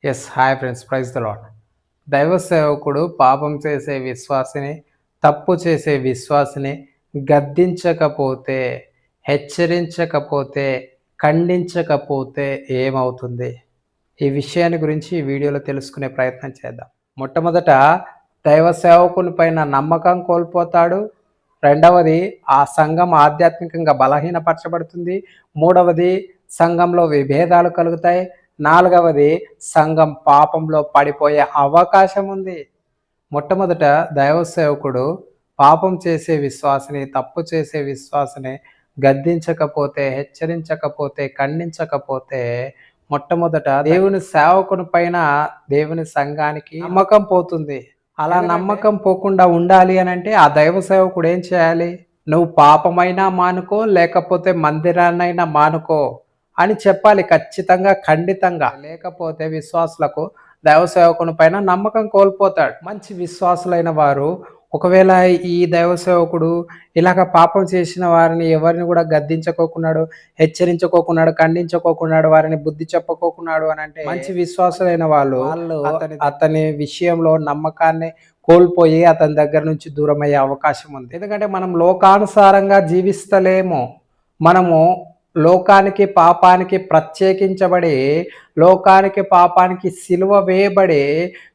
Hi friends, praise the lord. దైవ సేవకుడు పాపం చేసే విశ్వాసిని, తప్పు చేసే విశ్వాసిని గద్దించకపోతే, హెచ్చరించకపోతే, ఖండించకపోతే ఏమవుతుంది? ఈ విషయాన్ని గురించి ఈ వీడియోలో తెలుసుకునే ప్రయత్నం చేద్దాం. మొట్టమొదట దైవ సేవకుని పైన నమ్మకం కోల్పోతాడు. రెండవది, ఆ సంఘం ఆధ్యాత్మికంగా బలహీనపరచబడుతుంది. మూడవది, సంఘంలో విభేదాలు కలుగుతాయి. నాలుగవది, సంఘం పాపంలో పడిపోయే అవకాశం ఉంది. మొట్టమొదట దైవ సేవకుడు పాపం చేసే విశ్వాసిని, తప్పు చేసే విశ్వాసిని గద్దించకపోతే, హెచ్చరించకపోతే, ఖండించకపోతే మొట్టమొదట దేవుని సేవకుని పైన, దేవుని సంఘానికి నమ్మకం పోతుంది. అలా నమ్మకం పోకుండా ఉండాలి అనంటే ఆ దైవ సేవకుడు ఏం చేయాలి? నువ్వు పాపమైనా మానుకో, లేకపోతే మందిరాన్నైనా మానుకో అని చెప్పాలి ఖచ్చితంగా, ఖండితంగా. లేకపోతే విశ్వాసులకు దైవ సేవకుని పైన నమ్మకం కోల్పోతాడు. మంచి విశ్వాసులైన వారు ఒకవేళ ఈ దైవ సేవకుడు ఇలాగ పాపం చేసిన వారిని ఎవరిని కూడా గద్దించకోకున్నాడు, హెచ్చరించుకోకున్నాడు, ఖండించుకోకున్నాడు, వారిని బుద్ధి చెప్పకోకున్నాడు అని అంటే మంచి విశ్వాసులైన వాళ్ళు అతని విషయంలో నమ్మకాన్ని కోల్పోయి అతని దగ్గర నుంచి దూరం అయ్యే అవకాశం ఉంది. ఎందుకంటే మనం లోకానుసారంగా జీవిస్తలేము. మనము లోకానికి పాపానికి ప్రత్యేకించబడి, లోకానికి పాపానికి సిలువ వేయబడి,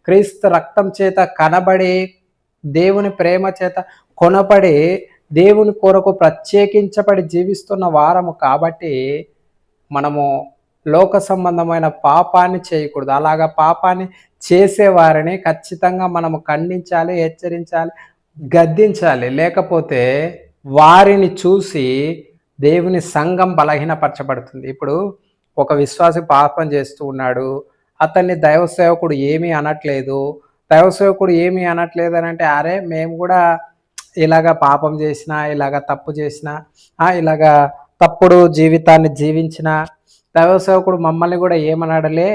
క్రీస్తు రక్తం చేత కనబడి, దేవుని ప్రేమ చేత కొనబడి, దేవుని కొరకు ప్రత్యేకించబడి జీవిస్తున్న వారము కాబట్టి మనము లోక సంబంధమైన పాపాన్ని చేయకూడదు. అలాగా పాపాన్ని చేసేవారిని ఖచ్చితంగా మనము ఖండించాలి, హెచ్చరించాలి, గద్దించాలి. లేకపోతే వారిని చూసి దేవుని సంఘం బలహీనపరచబడుతుంది. ఇప్పుడు ఒక విశ్వాసి పాపం చేస్తూ ఉన్నాడు, అతన్ని దైవ సేవకుడు ఏమీ అనట్లేదు. దైవ సేవకుడు ఏమీ అనట్లేదు అని అంటే, అరే మేము కూడా ఇలాగ పాపం చేసినా, ఇలాగ తప్పు చేసినా, ఇలాగ తప్పుడు జీవితాన్ని జీవించిన దైవ సేవకుడు మమ్మల్ని కూడా ఏమనడలే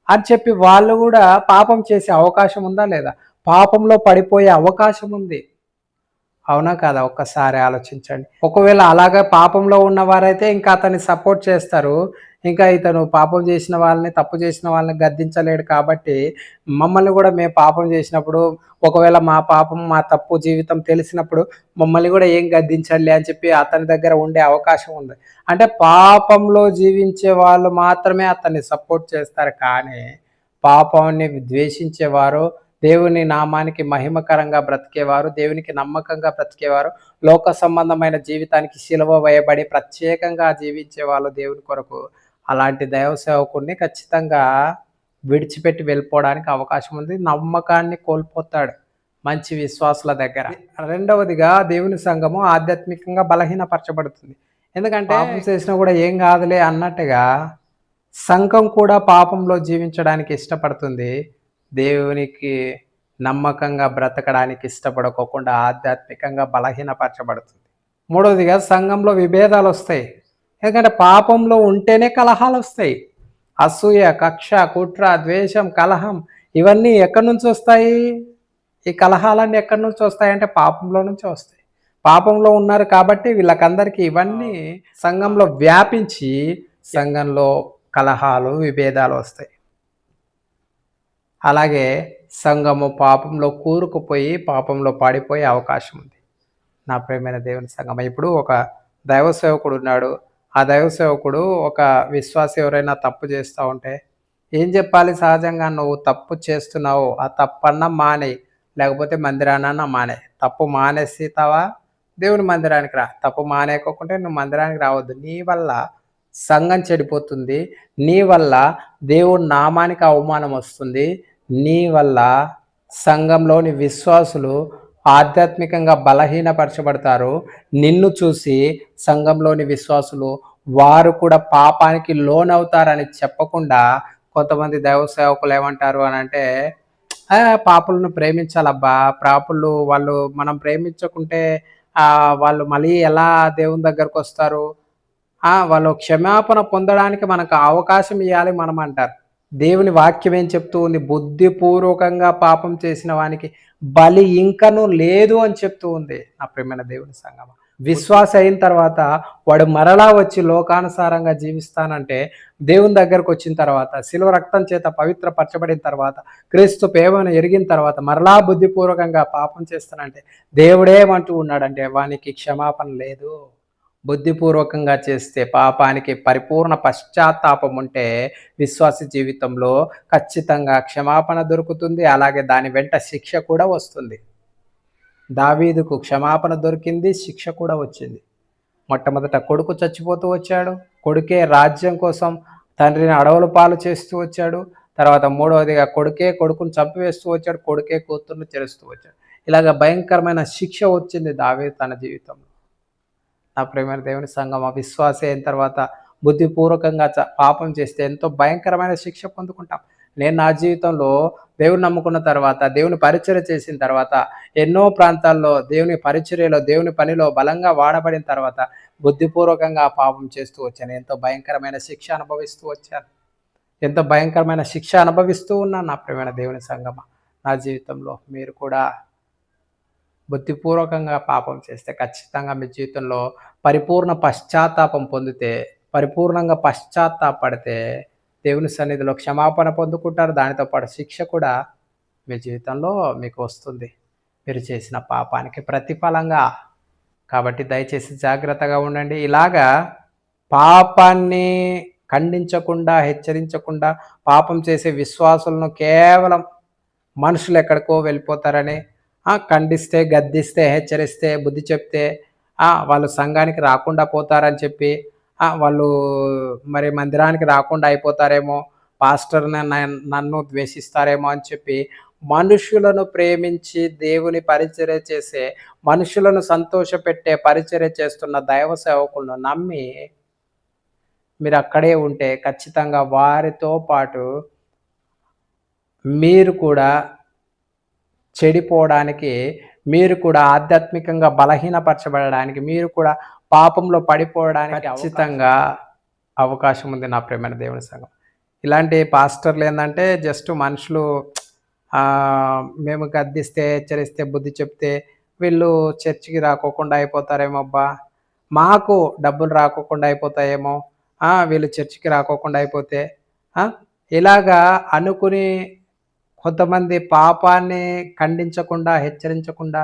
అని చెప్పి వాళ్ళు కూడా పాపం చేసే అవకాశం ఉందా లేదా? పాపంలో పడిపోయే అవకాశం ఉంది. అవునా కాదా? ఒక్కసారి ఆలోచించండి. ఒకవేళ అలాగే పాపంలో ఉన్నవారైతే ఇంకా అతన్ని సపోర్ట్ చేస్తారు. ఇంకా ఇతను పాపం చేసిన వాళ్ళని, తప్పు చేసిన వాళ్ళని గద్దించలేడు కాబట్టి మమ్మల్ని కూడా మేము పాపం చేసినప్పుడు, ఒకవేళ మా పాపం, మా తప్పు జీవితం తెలిసినప్పుడు మమ్మల్ని కూడా ఏం గద్దించాలి అని చెప్పి అతని దగ్గర ఉండే అవకాశం ఉంది. అంటే పాపంలో జీవించే వాళ్ళు మాత్రమే అతన్ని సపోర్ట్ చేస్తారు. కానీ పాపాన్ని ద్వేషించేవారు, దేవుని నామానికి మహిమకరంగా బ్రతికేవారు, దేవునికి నమ్మకంగా బ్రతికేవారు, లోక సంబంధమైన జీవితానికి సిలువ వేయబడి ప్రత్యేకంగా జీవించే వాళ్ళు దేవుని కొరకు, అలాంటి దైవ సేవకుడిని ఖచ్చితంగా విడిచిపెట్టి వెళ్ళిపోవడానికి అవకాశం ఉంది. నమ్మకాన్ని కోల్పోతాడు మంచి విశ్వాసుల దగ్గర. రెండవదిగా, దేవుని సంఘము ఆధ్యాత్మికంగా బలహీనపరచబడుతుంది. ఎందుకంటే పాపం చేసినా కూడా ఏం కాదులే అన్నట్టుగా సంఘం కూడా పాపంలో జీవించడానికి ఇష్టపడుతుంది. దేవునికి నమ్మకంగా బ్రతకడానికి ఇష్టపడకోకుండా ఆధ్యాత్మికంగా బలహీనపరచబడుతుంది. మూడవదిగా, సంఘంలో విభేదాలు వస్తాయి. ఎందుకంటే పాపంలో ఉంటేనే కలహాలు వస్తాయి. అసూయ, కక్ష, కుట్ర, ద్వేషం, కలహం ఇవన్నీ ఎక్కడి నుంచి వస్తాయి? ఈ కలహాలన్నీ ఎక్కడి నుంచి వస్తాయి అంటే పాపంలో నుంచి వస్తాయి. పాపంలో ఉన్నారు కాబట్టి వీళ్ళకందరికీ ఇవన్నీ సంఘంలో వ్యాపించి సంఘంలో కలహాలు, విభేదాలు వస్తాయి. అలాగే సంఘము పాపంలో కూరుకుపోయి పాపంలో పడిపోయే అవకాశం ఉంది. నా ప్రియమైన దేవుని సంఘం, ఇప్పుడు ఒక దైవ సేవకుడు ఉన్నాడు. ఆ దైవ సేవకుడు ఒక విశ్వాసి ఎవరైనా తప్పు చేస్తూ ఉంటే ఏం చెప్పాలి? సహజంగా నువ్వు తప్పు చేస్తున్నావు, ఆ తప్పన్నా మానేయి, లేకపోతే మందిరాన్న మానే. తప్పు మానేస్తావా, దేవుని మందిరానికి రా. తప్పు మానేయకోకుంటే నువ్వు మందిరానికి రావద్దు. నీ వల్ల సంఘం చెడిపోతుంది, నీ వల్ల దేవుడి నామానికి అవమానం వస్తుంది, నీ వల్ల సంఘంలోని విశ్వాసులు ఆధ్యాత్మికంగా బలహీనపరచబడతారు. నిన్ను చూసి సంఘంలోని విశ్వాసులు వారు కూడా పాపానికి లోనవుతారని చెప్పకుండా కొంతమంది దైవ సేవకులు ఏమంటారు అని అంటే, పాపులను ప్రేమించాలబ్బా, పాపులు వాళ్ళు మనం ప్రేమించకుంటే వాళ్ళు మళ్ళీ ఎలా దేవుని దగ్గరకు వస్తారు? వాళ్ళు క్షమాపణ పొందడానికి మనకు అవకాశం ఇవ్వాలి మనం అంటారు. దేవుని వాక్యం ఏం చెప్తూ ఉంది? బుద్ధిపూర్వకంగా పాపం చేసిన వానికి బలి ఇంకను లేదు అని చెప్తూ ఉంది. నా ప్రియమైన దేవుని సంగమా, విశ్వాస అయిన తర్వాత వాడు మరలా వచ్చి లోకానుసారంగా జీవిస్తానంటే, దేవుని దగ్గరకు వచ్చిన తర్వాత, శిలువ రక్తం చేత పవిత్రపరచబడిన తర్వాత, క్రీస్తు ప్రేమను ఎరిగిన తర్వాత మరలా బుద్ధిపూర్వకంగా పాపం చేస్తానంటే దేవుడేమంటూ ఉన్నాడంటే వానికి క్షమాపణ లేదు. బుద్ధిపూర్వకంగా చేస్తే పాపానికి పరిపూర్ణ పశ్చాత్తాపం ఉంటే విశ్వాస జీవితంలో ఖచ్చితంగా క్షమాపణ దొరుకుతుంది. అలాగే దాని వెంట శిక్ష కూడా వస్తుంది. దావీదుకు క్షమాపణ దొరికింది, శిక్ష కూడా వచ్చింది. మొట్టమొదట కొడుకు చచ్చిపోతూ వచ్చాడు. కొడుకే రాజ్యం కోసం తండ్రిని అడవుల పాలు చేస్తూ వచ్చాడు. తర్వాత మూడవదిగా కొడుకే కొడుకును చంపివేస్తూ వచ్చాడు. కొడుకే కూతుర్ని చెరుస్తూ వచ్చాడు. ఇలాగ భయంకరమైన శిక్ష వచ్చింది దావీదు తన జీవితంలో. నా ప్రియమైన దేవుని సంగమా, విశ్వాస అయిన తర్వాత బుద్ధిపూర్వకంగా పాపం చేస్తే ఎంతో భయంకరమైన శిక్ష పొందుకుంటాం. నేను నా జీవితంలో దేవుని నమ్ముకున్న తర్వాత, దేవుని పరిచర్య చేసిన తర్వాత, ఎన్నో ప్రాంతాల్లో దేవుని పరిచర్యలో, దేవుని పనిలో బలంగా వాడబడిన తర్వాత బుద్ధిపూర్వకంగా పాపం చేస్తూ వచ్చాను. ఎంతో భయంకరమైన శిక్ష అనుభవిస్తూ వచ్చాను. ఎంతో భయంకరమైన శిక్ష అనుభవిస్తూ ఉన్నాను. నా ప్రియమైన దేవుని సంగమా, నా జీవితంలో మీరు కూడా బుద్ధిపూర్వకంగా పాపం చేస్తే ఖచ్చితంగా మీ జీవితంలో పరిపూర్ణ పశ్చాత్తాపం పొందితే, పరిపూర్ణంగా పశ్చాత్తాపడితే దేవుని సన్నిధిలో క్షమాపణ పొందుకుంటారు. దానితో పాటు శిక్ష కూడా మీ జీవితంలో మీకు వస్తుంది, మీరు చేసిన పాపానికి ప్రతిఫలంగా. కాబట్టి దయచేసి జాగ్రత్తగా ఉండండి. ఇలాగా పాపాన్ని ఖండించకుండా, హెచ్చరించకుండా పాపం చేసే విశ్వాసులను కేవలం మనుషులు ఎక్కడికో వెళ్ళిపోతారని, ఖండిస్తే, గద్దిస్తే, హెచ్చరిస్తే, బుద్ధి చెప్తే వాళ్ళు సంఘానికి రాకుండా పోతారని చెప్పి, వాళ్ళు మరి మందిరానికి రాకుండా అయిపోతారేమో, పాస్టర్ నన్ను ద్వేషిస్తారేమో అని చెప్పి మనుషులను ప్రేమించి దేవుని పరిచర్య చేసే, మనుషులను సంతోషపెట్టే పరిచర్య చేస్తున్న దైవ సేవకులను నమ్మి మీరు అక్కడే ఉంటే ఖచ్చితంగా వారితో పాటు మీరు కూడా చెడిపోవడానికి, మీరు కూడా ఆధ్యాత్మికంగా బలహీనపరచబడడానికి, మీరు కూడా పాపంలో పడిపోవడానికి ఖచ్చితంగా అవకాశం ఉంది. నా ప్రియమైన దేవుని సంఘం, ఇలాంటి పాస్టర్లు ఏంటంటే జస్ట్ మనుషులు మేము గద్దిస్తే, హెచ్చరిస్తే, బుద్ధి చెప్తే వీళ్ళు చర్చికి రాకోకుండా అయిపోతారేమో, అబ్బా మాకు డబ్బులు రాకోకుండా అయిపోతాయేమో, వీళ్ళు చర్చికి రాకోకుండా అయిపోతే ఇలాగా అనుకుని కొంతమంది పాపాన్ని ఖండించకుండా, హెచ్చరించకుండా,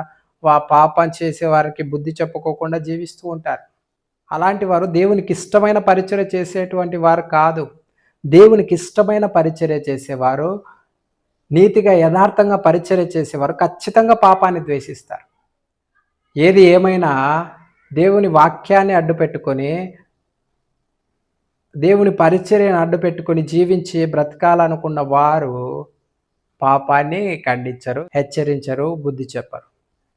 పాపం చేసే వారికి బుద్ధి చెప్పుకోకుండా జీవిస్తూ ఉంటారు. అలాంటి వారు దేవునికి ఇష్టమైన పరిచర్య చేసేటువంటి వారు కాదు. దేవునికి ఇష్టమైన పరిచర్య చేసేవారు, నీతిగా యథార్థంగా పరిచర్య చేసేవారు ఖచ్చితంగా పాపాన్ని ద్వేషిస్తారు. ఏది ఏమైనా దేవుని వాక్యాన్ని అడ్డుపెట్టుకొని, దేవుని పరిచర్యను అడ్డుపెట్టుకొని జీవించి బ్రతకాలనుకున్న వారు పాపాన్ని ఖండించరు, హెచ్చరించరు, బుద్ధి చెప్పరు.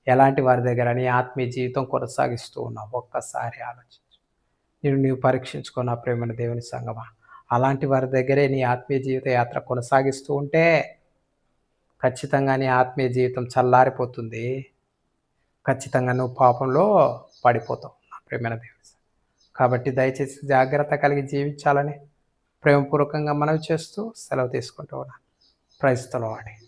ఎలాంటి వారి దగ్గర నీ ఆత్మీయ జీవితం కొనసాగిస్తూ ఉన్నావు ఒక్కసారి ఆలోచించు. నీవు పరీక్షించుకో నా ప్రేమైన దేవుని సంగమా. అలాంటి వారి దగ్గరే నీ ఆత్మీయ జీవిత యాత్ర కొనసాగిస్తూ ఉంటే ఖచ్చితంగా నీ ఆత్మీయ జీవితం చల్లారిపోతుంది. ఖచ్చితంగా నువ్వు పాపంలో పడిపోతావు నా ప్రేమైన దేవుని. కాబట్టి దయచేసి జాగ్రత్త కలిగి జీవించాలని ప్రేమపూర్వకంగా మనవి చేస్తూ సెలవు తీసుకుంటూ ఉన్నాను. Praise the lord.